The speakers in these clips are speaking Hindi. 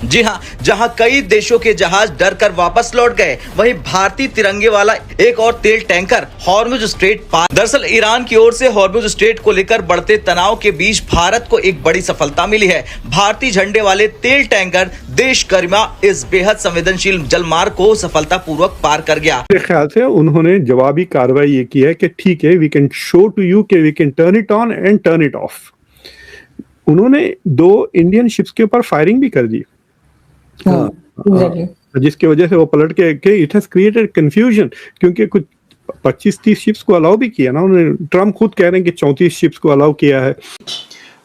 जी हां, जहां कई देशों के जहाज डर कर वापस लौट गए, वहीं भारतीय तिरंगे वाला एक और तेल टैंकर हॉर्मुज स्ट्रेट पार। दरअसल ईरान की ओर से हॉर्मुज स्ट्रेट को लेकर बढ़ते तनाव के बीच भारत को एक बड़ी सफलता मिली है। भारतीय झंडे वाले तेल टैंकर देश गरिमा इस बेहद संवेदनशील जलमार्ग को सफलतापूर्वक पार कर गया। मेरे ख्याल से उन्होंने जवाबी कार्रवाई ये की है कि ठीक है, we can show to you कि we can turn it on and turn it off. उन्होंने 2 इंडियन शिप्स के ऊपर फायरिंग भी कर दी। जिसकी वजह से वो पलट के इट हैज क्रिएटेड कंफ्यूजन, क्योंकि कुछ 25-30 शिप्स को अलाउ भी किया ना उन्होंने। ट्रम्प खुद कह रहे हैं कि 34 शिप्स को अलाउ किया है।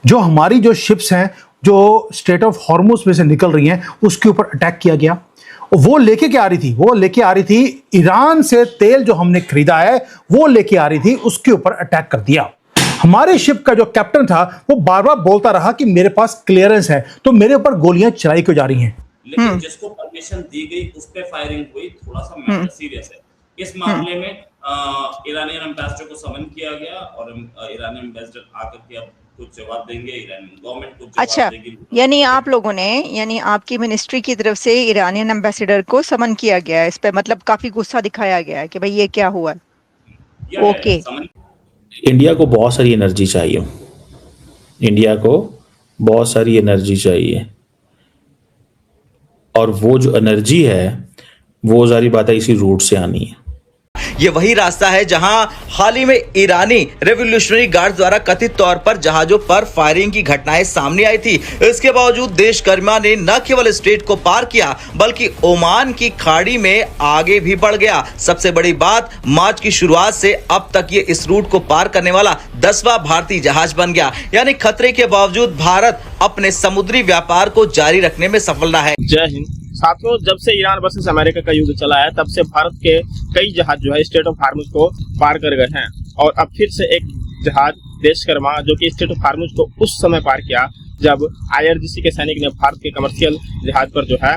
जो हमारी जो शिप्स हैं जो स्ट्रेट ऑफ हॉर्मुज में से निकल रही हैं उसके ऊपर अटैक किया गया। वो लेके क्या आ रही थी? वो लेके आ रही थी ईरान से तेल जो हमने खरीदा है, वो लेके आ रही थी, उसके ऊपर अटैक कर दिया। हमारे शिप का जो कैप्टन था वो बार बार बोलता रहा कि मेरे पास क्लियरेंस है, तो मेरे ऊपर गोलियां चलाई क्यों जा रही हैं? लेकिन जिसको परमिशन दी गई उस पे फायरिंग हुई, थोड़ा सा मैटर सीरियस है। इस मामले में ईरानियन एम्बेसडर को समन किया गया और ईरानियन एम्बेसडर आकर के अब कुछ जवाब देंगे, ईरानियन गवर्नमेंट को जवाब देगी। यानी आप लोगों ने, यानी आपकी मिनिस्ट्री की तरफ से ईरानियन एम्बेसडर को समन किया गया है, इस पे मतलब काफी गुस्सा दिखाया गया है कि भाई ये क्या हुआ है। ओके, इंडिया को बहुत सारी एनर्जी चाहिए, इंडिया को बहुत सारी एनर्जी चाहिए, और वो जो एनर्जी है वो सारी बातें इसी रूट से आनी है। ये वही रास्ता है जहां हाल ही में ईरानी रेवोल्यूशनरी गार्ड द्वारा कथित तौर पर जहाजों पर फायरिंग की घटनाएं सामने आई थी। इसके बावजूद देश गरिमा ने न केवल स्ट्रेट को पार किया बल्कि ओमान की खाड़ी में आगे भी बढ़ गया। सबसे बड़ी बात, मार्च की शुरुआत से अब तक ये इस रूट को पार करने वाला 10वां भारतीय जहाज बन गया। यानी खतरे के बावजूद भारत अपने समुद्री व्यापार को जारी रखने में सफल रहा है। जय हिंद साथियों, जब से ईरान वर्सेस अमेरिका का युद्ध चला है तब से भारत के कई जहाज जो है स्ट्रेट ऑफ हार्मुज को पार कर गए हैं, और अब फिर से एक जहाज देश गरिमा जो कि स्ट्रेट ऑफ हार्मुज को उस समय पार किया जब IRGC के सैनिक ने भारत के कमर्शियल जहाज पर जो है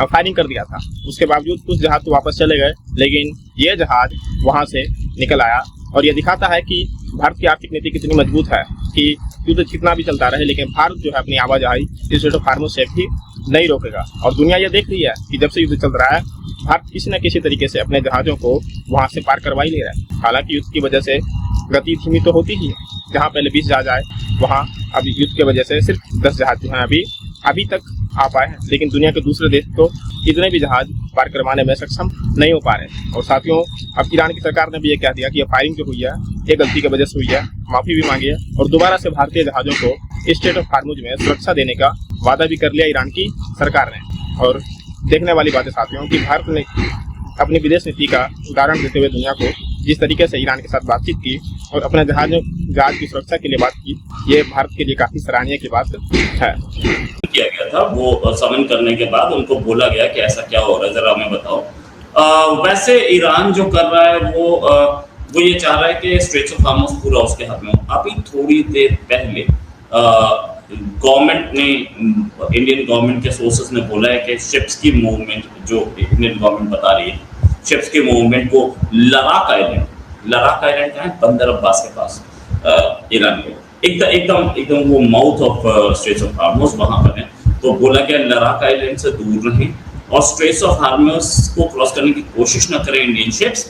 फायरिंग कर दिया था। उसके बावजूद कुछ जहाज तो वापस चले गए, लेकिन ये जहाज वहां से निकल आया, और ये दिखाता है कि भारत की आर्थिक नीति कितनी मजबूत है कि युद्ध कितना भी चलता रहे लेकिन भारत जो है अपनी आवाजाही स्ट्रेट ऑफ हार्मुज से भी नहीं रोकेगा। और दुनिया ये देख रही है कि जब से युद्ध चल रहा है भारत किसी न किसी तरीके से अपने जहाजों को वहां से पार करवा ही ले रहा है। हालांकि युद्ध की वजह से गति धीमी तो होती ही है, जहाँ पहले 20 जहाज आए वहाँ अभी युद्ध की वजह से सिर्फ 10 जहाज जो है अभी तक आ पाए हैं, लेकिन दुनिया के दूसरे देश तो इतने भी जहाज पार करवाने में सक्षम नहीं हो पा रहे। और साथियों, अब ईरान की सरकार ने भी ये कह दिया कि ये फायरिंग जो हुई है ये गलती की वजह से हुई है, माफी भी मांगी है, और दोबारा से भारतीय जहाजों को स्ट्रेट ऑफ हार्मुज में सुरक्षा देने का वादा भी कर लिया ईरान की सरकार ने। और देखने वाली बात है साथियों कि भारत ने अपनी विदेश नीति का उदाहरण देते हुए दुनिया को जिस तरीके से ईरान के साथ बातचीत की और अपने जहाज की सुरक्षा के लिए बात की, ये भारत के लिए काफी सराहनीय की बात है। किया गया था, वो समन करने के बाद उनको बोला गया कि ऐसा क्या हो रहा है, जरा हमें बताओ। वैसे ईरान जो कर रहा है वो ये चाह रहा है कि स्ट्रेट्स ऑफ हार्मुज पूरा उसके हाथ में हो। अभी थोड़ी देर पहले गवर्नमेंट ने, इंडियन गवर्नमेंट के सोर्सेस ने बोला है कि शिप्स की मूवमेंट, जो इंडियन गवर्नमेंट बता रही है, शिप्स की मूवमेंट को लराक आइलैंड क्या है, बंदर अब्बास के पास ईरान के एकदम वो mouth of straits of Hormuz वहां पर है। तो बोला गया लराक आइलैंड से दूर रहें और स्ट्रेट्स ऑफ हार्मुज को क्रॉस करने की कोशिश न करें इंडियन शिप्स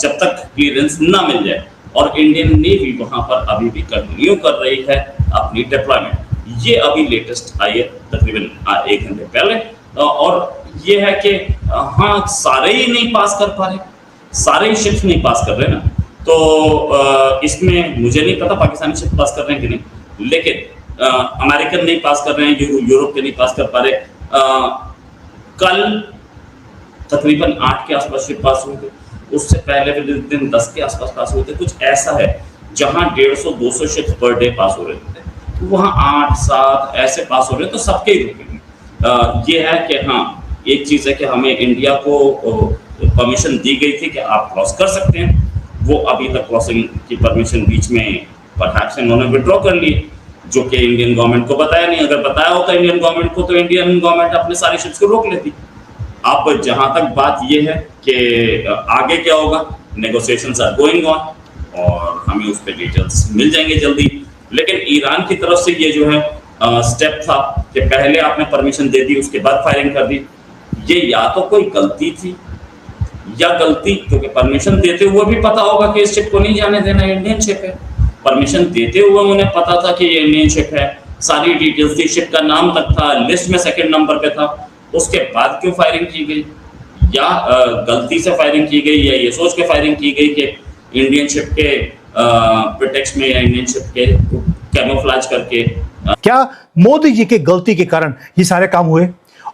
जब तक क्लियरेंस ना मिल जाए। और इंडियन नेवी वहां पर अभी भी कंटिन्यू कर रही है अपनी डिप्लॉयमेंट। ये अभी लेटेस्ट आई है तकरीबन 1 घंटे पहले, और ये है कि हाँ, सारे ही नहीं पास कर पा रहे, सारे ही शिप्स नहीं पास कर रहे ना। तो इसमें मुझे नहीं पता पाकिस्तानी शिप पास कर रहे हैं कि नहीं, लेकिन अमेरिकन नहीं पास कर रहे हैं, यूरोप के नहीं पास कर पा रहे। कल तकरीबन 8 के आसपास शिप पास हुए थे, उससे पहले भी दिन 10 के आसपास पास हुए थे। कुछ ऐसा है जहां 150-200 शिप्स पर डे पास हो रहे थे, तो वहां 8-7 ऐसे पास हो रहे, तो सबके ही रुकेंगे। ये है कि हाँ, एक चीज है कि हमें इंडिया को परमिशन दी गई थी कि आप क्रॉस कर सकते हैं, वो अभी तक क्रॉसिंग की परमिशन बीच में परहैप्स इन्होंने विड्रॉ कर ली, जो कि इंडियन गवर्नमेंट को बताया नहीं। अगर बताया होता इंडियन गवर्नमेंट को तो इंडियन गवर्नमेंट अपने सारी शिप्स को रोक लेती। अब जहां तक बात ये है कि आगे क्या होगा, नेगोशिएशंस आर गोइंग ऑन और हमें उस पर डिटेल्स मिल जाएंगे जल्दी। लेकिन ईरान की तरफ से ये जो है स्टेप था कि पहले आपने परमिशन दे दी, उसके बाद फायरिंग कर दी। ये या तो कोई गलती थी या गलती, क्योंकि परमिशन देते हुए भी पता होगा कि इस शिप को नहीं जाने देना, इंडियन शिप है। परमिशन देते हुए उन्हें पता था कि ये इंडियन शिप है, सारी डिटेल्स थी, शिप का नाम तक था, लिस्ट में सेकंड नंबर पे था। उसके बाद क्यों फायरिंग की गई? या गलती से फायरिंग की गई, या ये सोच के फायरिंग की गई कि इंडियन शिप के प्रिटेक्स्ट में या इंडियन शिप के कैमोफ्लेज करके। क्या मोदी जी के गलती के कारण ये सारे काम हुए?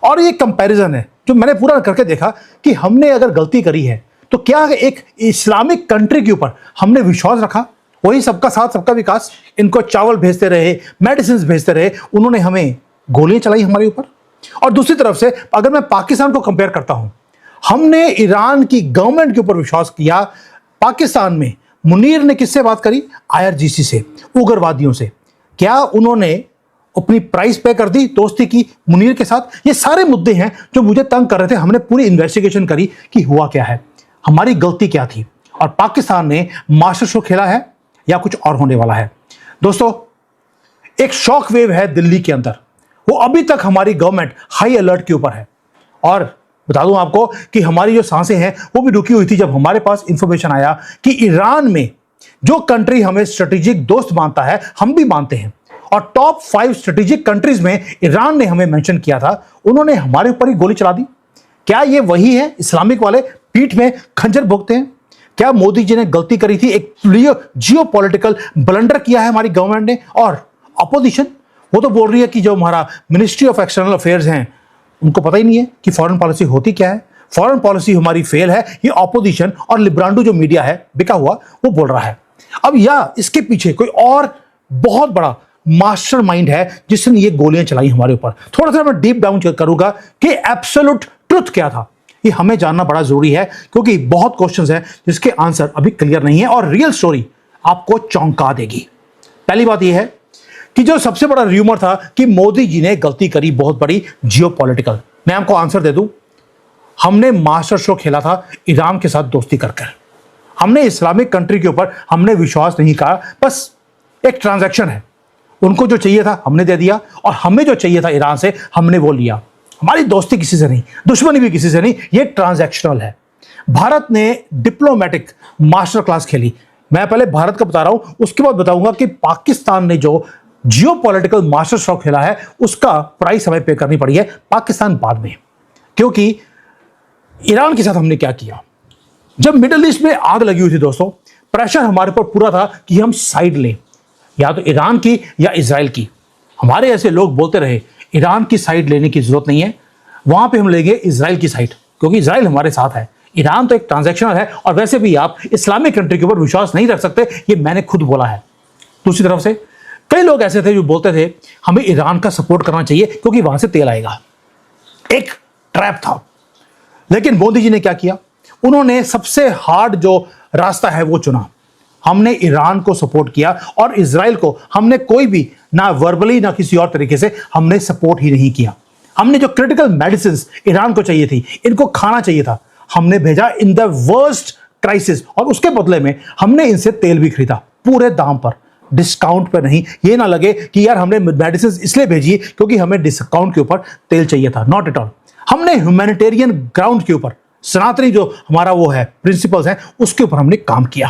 और ये कंपैरिजन है जो मैंने पूरा करके देखा कि हमने अगर गलती करी है तो क्या एक इस्लामिक कंट्री के ऊपर हमने विश्वास रखा, वही सबका साथ सबका विकास, इनको चावल भेजते रहे, मेडिसिन भेजते रहे, उन्होंने हमें गोलियां चलाई हमारे ऊपर। और दूसरी तरफ से अगर मैं पाकिस्तान को कंपेयर करता हूं, हमने ईरान की गवर्नमेंट के ऊपर विश्वास किया। पाकिस्तान में मुनीर ने किससे बात करी? IRGC से, उग्रवादियों से। क्या उन्होंने अपनी प्राइस पे कर दी, दोस्ती की मुनीर के साथ? ये सारे मुद्दे हैं जो मुझे तंग कर रहे थे। हमने पूरी इन्वेस्टिगेशन करी कि हुआ क्या है, हमारी गलती क्या थी, और पाकिस्तान ने मास्टर शो खेला है या कुछ और होने वाला है। दोस्तों, एक शॉक वेव है दिल्ली के अंदर, वो अभी तक हमारी गवर्नमेंट हाई अलर्ट के ऊपर है। और बता दूं आपको कि हमारी जो सांसें हैं वो भी रुकी हुई थी जब हमारे पास इंफॉर्मेशन आया कि ईरान में, जो कंट्री हमें स्ट्रेटेजिक दोस्त मानता है, हम भी मानते हैं, और टॉप 5 स्ट्रेटेजिक कंट्रीज में ईरान ने हमें मेंशन किया था, उन्होंने हमारे ऊपर ही गोली चला दी। क्या ये वही है इस्लामिक वाले पीठ में खंजर भोगते हैं? क्या मोदी जी ने गलती करी थी? एक जियोपॉलिटिकल ब्लंडर किया है हमारी गवर्नमेंट ने। और अपोजिशन वो तो बोल रही है कि जो हमारा मिनिस्ट्री ऑफ एक्सटर्नल अफेयर्स हैं, उनको पता ही नहीं है कि फॉरेन पॉलिसी होती क्या है। फॉरेन पॉलिसी हमारी फेल है, ये ऑपोजिशन और लिब्रांडो जो मीडिया है बिका हुआ, वो बोल रहा है। अब या इसके पीछे कोई और बहुत बड़ा मास्टरमाइंड है जिसने ये गोलियां चलाई हमारे ऊपर। थोड़ा सा मैं डीप डाउन करूंगा कि एब्सोल्यूट ट्रुथ क्या था, ये हमें जानना बड़ा जरूरी है, क्योंकि बहुत क्वेश्चंस हैं जिसके आंसर अभी क्लियर नहीं है और रियल स्टोरी आपको चौंका देगी। पहली बात यह है कि जो सबसे बड़ा र्यूमर था कि मोदी जी ने गलती करी बहुत बड़ी जियोपॉलिटिकल, मैं आपको आंसर दे दूं, हमने मास्टर शो खेला था ईरान के साथ दोस्ती कर। हमने इस्लामिक कंट्री के ऊपर हमने विश्वास नहीं करा, बस एक ट्रांजैक्शन है, उनको जो चाहिए था हमने दे दिया, और हमें जो चाहिए था ईरान से हमने वो लिया। हमारी दोस्ती किसी से नहीं, दुश्मनी भी किसी से नहीं, ये ट्रांजैक्शनल है। भारत ने डिप्लोमेटिक मास्टर क्लास खेली। मैं पहले भारत का बता रहा हूं, उसके बाद बताऊंगा कि पाकिस्तान ने जो जियोपॉलिटिकल मास्टर स्ट्रोक खेला है उसका प्राइस हमें पे करनी पड़ी है, पाकिस्तान बाद में। क्योंकि ईरान के साथ हमने क्या किया, जब मिडिल ईस्ट में आग लगी हुई थी दोस्तों, प्रेशर हमारे पर पूरा था कि हम साइड लें, या तो ईरान की या इजराइल की। हमारे ऐसे लोग बोलते रहे ईरान की साइड लेने की जरूरत नहीं है, वहां पे हम लेंगे इजराइल की साइड, क्योंकि इजराइल हमारे साथ है। ईरान तो एक ट्रांजैक्शनल है, और वैसे भी आप इस्लामिक कंट्री के ऊपर विश्वास नहीं रख सकते, ये मैंने खुद बोला है। दूसरी तरफ से कई लोग ऐसे थे जो बोलते थे हमें ईरान का सपोर्ट करना चाहिए क्योंकि वहां से तेल आएगा। एक ट्रैप था। लेकिन मोदी जी ने क्या किया, उन्होंने सबसे हार्ड जो रास्ता है वो चुना। हमने ईरान को सपोर्ट किया, और इजराइल को हमने कोई भी, ना वर्बली ना किसी और तरीके से हमने सपोर्ट ही नहीं किया। हमने जो क्रिटिकल मेडिसिन ईरान को चाहिए थी, इनको खाना चाहिए था, हमने भेजा इन द वर्स्ट क्राइसिस, और उसके बदले में हमने इनसे तेल भी खरीदा पूरे दाम पर, डिस्काउंट पर नहीं। ये ना लगे कि यार हमने मेडिसिन इसलिए भेजी क्योंकि हमें डिस्काउंट के ऊपर तेल चाहिए था, नॉट एट ऑल। हमने ह्यूमैनिटेरियन ग्राउंड के ऊपर, सनातनी जो हमारा वो है प्रिंसिपल्स हैं, उसके ऊपर हमने काम किया।